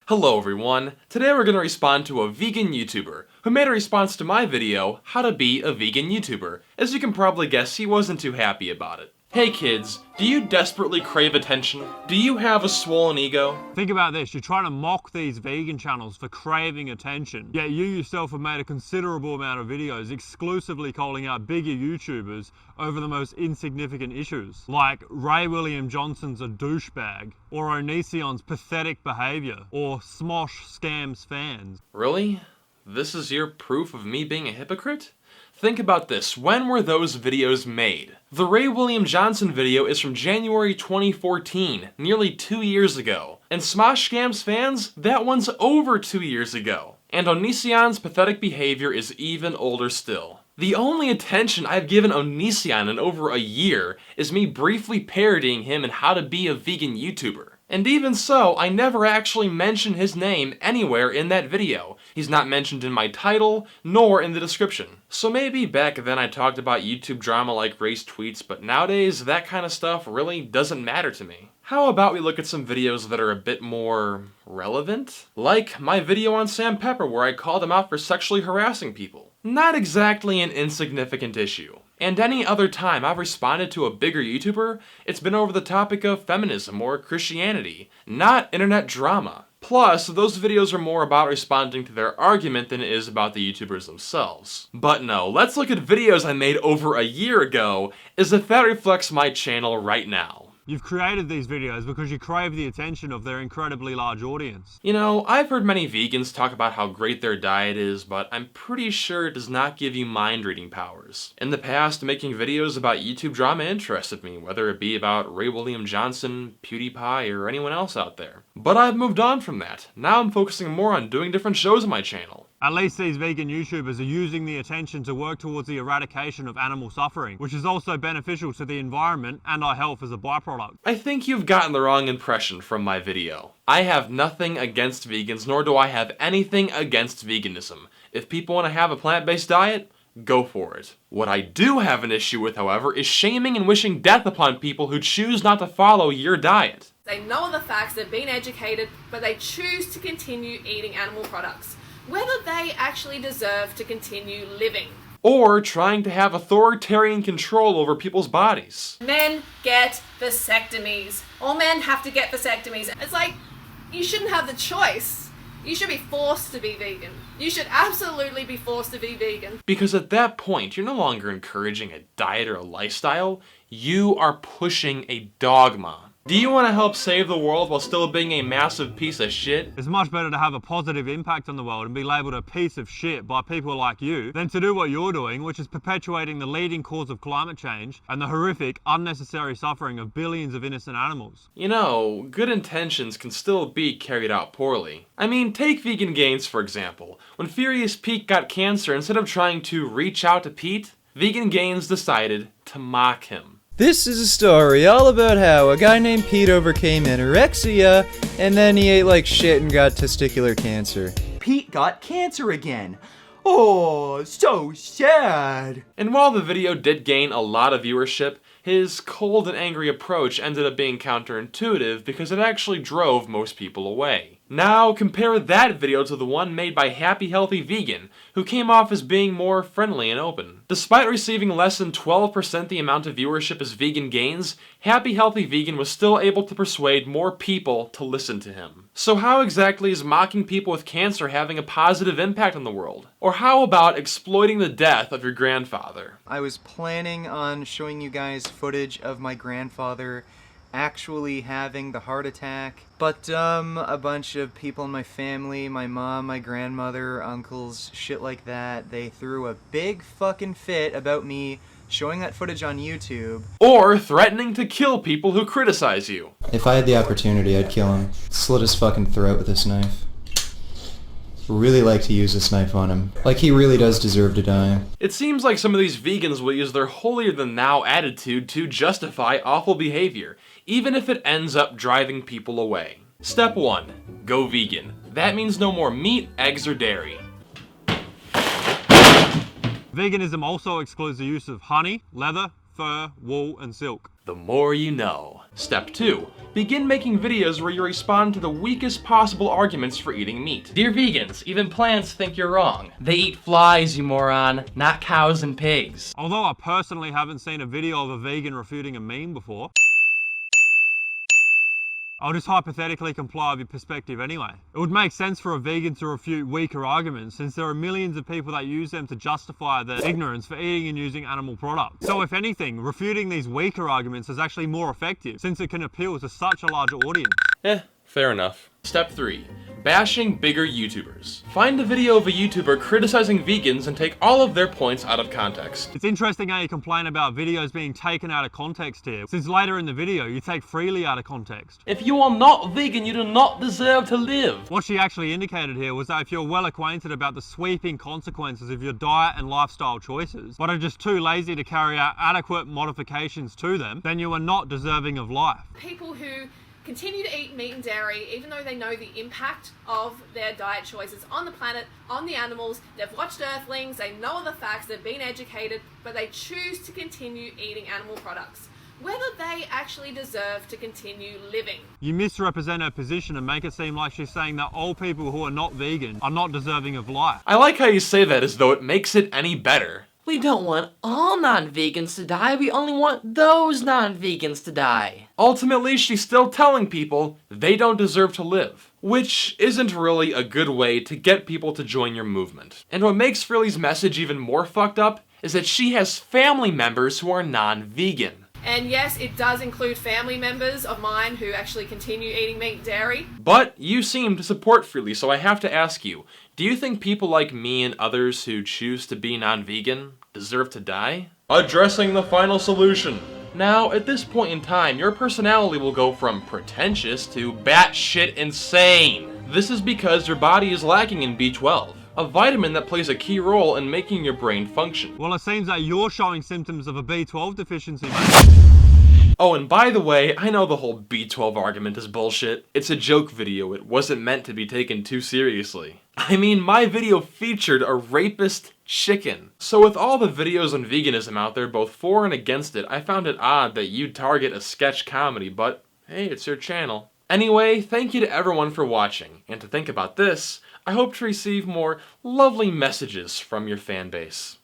Hello everyone, today we're going to respond to a vegan YouTuber who made a response to my video, How to Be a Vegan YouTuber. As you can probably guess, he wasn't too happy about it. Hey kids, do you desperately crave attention? Do you have a swollen ego? Think about this, you're trying to mock these vegan channels for craving attention, yet you yourself have made a considerable amount of videos exclusively calling out bigger YouTubers over the most insignificant issues, like Ray William Johnson's a douchebag, or Onision's pathetic behaviour, or Smosh scams fans. Really? This is your proof of me being a hypocrite? Think about this, when were those videos made? The Ray William Johnson video is from January 2014, nearly 2 years ago. And Smosh Scams Fans, that one's over 2 years ago. And Onision's pathetic behavior is even older still. The only attention I've given Onision in over a year is me briefly parodying him in How to Be a Vegan YouTuber. And even so, I never actually mention his name anywhere in that video. He's not mentioned in my title, nor in the description. So maybe back then I talked about YouTube drama like race tweets, but nowadays that kind of stuff really doesn't matter to me. How about we look at some videos that are a bit more relevant? Like my video on Sam Pepper where I called him out for sexually harassing people. Not exactly an insignificant issue. And any other time I've responded to a bigger YouTuber, it's been over the topic of feminism or Christianity, not internet drama. Plus, those videos are more about responding to their argument than it is about the YouTubers themselves. But no, let's look at videos I made over a year ago, as if that reflects my channel right now. You've created these videos because you crave the attention of their incredibly large audience. You know, I've heard many vegans talk about how great their diet is, but I'm pretty sure it does not give you mind-reading powers. In the past, making videos about YouTube drama interested me, whether it be about Ray William Johnson, PewDiePie, or anyone else out there. But I've moved on from that. Now I'm focusing more on doing different shows on my channel. At least these vegan YouTubers are using the attention to work towards the eradication of animal suffering, which is also beneficial to the environment and our health as a byproduct. I think you've gotten the wrong impression from my video. I have nothing against vegans, nor do I have anything against veganism. If people want to have a plant-based diet, go for it. What I do have an issue with, however, is shaming and wishing death upon people who choose not to follow your diet. They know the facts, they've been educated, but they choose to continue eating animal products, whether they actually deserve to continue living. Or trying to have authoritarian control over people's bodies. Men get vasectomies. All men have to get vasectomies. It's like, you shouldn't have the choice. You should be forced to be vegan. You should absolutely be forced to be vegan. Because at that point, you're no longer encouraging a diet or a lifestyle, you are pushing a dogma. Do you want to help save the world while still being a massive piece of shit? It's much better to have a positive impact on the world and be labelled a piece of shit by people like you than to do what you're doing, which is perpetuating the leading cause of climate change and the horrific, unnecessary suffering of billions of innocent animals. You know, good intentions can still be carried out poorly. I mean, take Vegan Gains for example. When Furious Pete got cancer, instead of trying to reach out to Pete, Vegan Gains decided to mock him. This is a story all about how a guy named Pete overcame anorexia, and then he ate like shit and got testicular cancer. Pete got cancer again. Oh, so sad. And while the video did gain a lot of viewership, his cold and angry approach ended up being counterintuitive because it actually drove most people away. Now compare that video to the one made by Happy Healthy Vegan, who came off as being more friendly and open. Despite receiving less than 12% the amount of viewership as Vegan Gains, Happy Healthy Vegan was still able to persuade more people to listen to him. So how exactly is mocking people with cancer having a positive impact on the world? Or how about exploiting the death of your grandfather? I was planning on showing you guys footage of my grandfather actually having the heart attack, but a bunch of people in my family, my mom, my grandmother, uncles, shit like that, they threw a big fucking fit about me showing that footage on YouTube. Or threatening to kill people who criticize you. If I had the opportunity, I'd kill him. Slit his fucking throat with this knife. Really like to use this knife on him. Like he really does deserve to die. It seems like some of these vegans will use their holier-than-thou attitude to justify awful behavior, even if it ends up driving people away. Step 1. Go vegan. That means no more meat, eggs, or dairy. Veganism also excludes the use of honey, leather, fur, wool, and silk. the more you know. Step 2. Begin making videos where you respond to the weakest possible arguments for eating meat. Dear vegans, even plants think you're wrong. They eat flies, you moron, not cows and pigs. Although I personally haven't seen a video of a vegan refuting a meme before, I'll just hypothetically comply with your perspective anyway. It would make sense for a vegan to refute weaker arguments since there are millions of people that use them to justify their ignorance for eating and using animal products. So if anything, refuting these weaker arguments is actually more effective since it can appeal to such a larger audience. Fair enough. Step 3. Bashing bigger YouTubers. Find a video of a YouTuber criticizing vegans and take all of their points out of context. It's interesting how you complain about videos being taken out of context here, since later in the video you take Freelee out of context. If you are not vegan, you do not deserve to live. What she actually indicated here was that if you're well acquainted about the sweeping consequences of your diet and lifestyle choices, but are just too lazy to carry out adequate modifications to them, then you are not deserving of life. People who continue to eat meat and dairy even though they know the impact of their diet choices on the planet, on the animals, they've watched Earthlings, they know the facts, they've been educated, but they choose to continue eating animal products, whether they actually deserve to continue living. You misrepresent her position and make it seem like she's saying that all people who are not vegan are not deserving of life. I like how you say that as though it makes it any better. We don't want all non-vegans to die, we only want those non-vegans to die. Ultimately, she's still telling people they don't deserve to live, which isn't really a good way to get people to join your movement. And what makes Freelee's message even more fucked up is that she has family members who are non-vegan. And yes, it does include family members of mine who actually continue eating meat and dairy. But you seem to support Freelee, so I have to ask you, do you think people like me and others who choose to be non-vegan deserve to die? Addressing the final solution. Now, at this point in time, your personality will go from pretentious to batshit insane. This is because your body is lacking in B12, a vitamin that plays a key role in making your brain function. Well, it seems that you're showing symptoms of a B12 deficiency, mate. Oh, and by the way, I know the whole B12 argument is bullshit. It's a joke video, it wasn't meant to be taken too seriously. I mean, my video featured a rapist chicken. So with all the videos on veganism out there, both for and against it, I found it odd that you'd target a sketch comedy, but hey, it's your channel. Anyway, thank you to everyone for watching, and to think about this, I hope to receive more lovely messages from your fan base.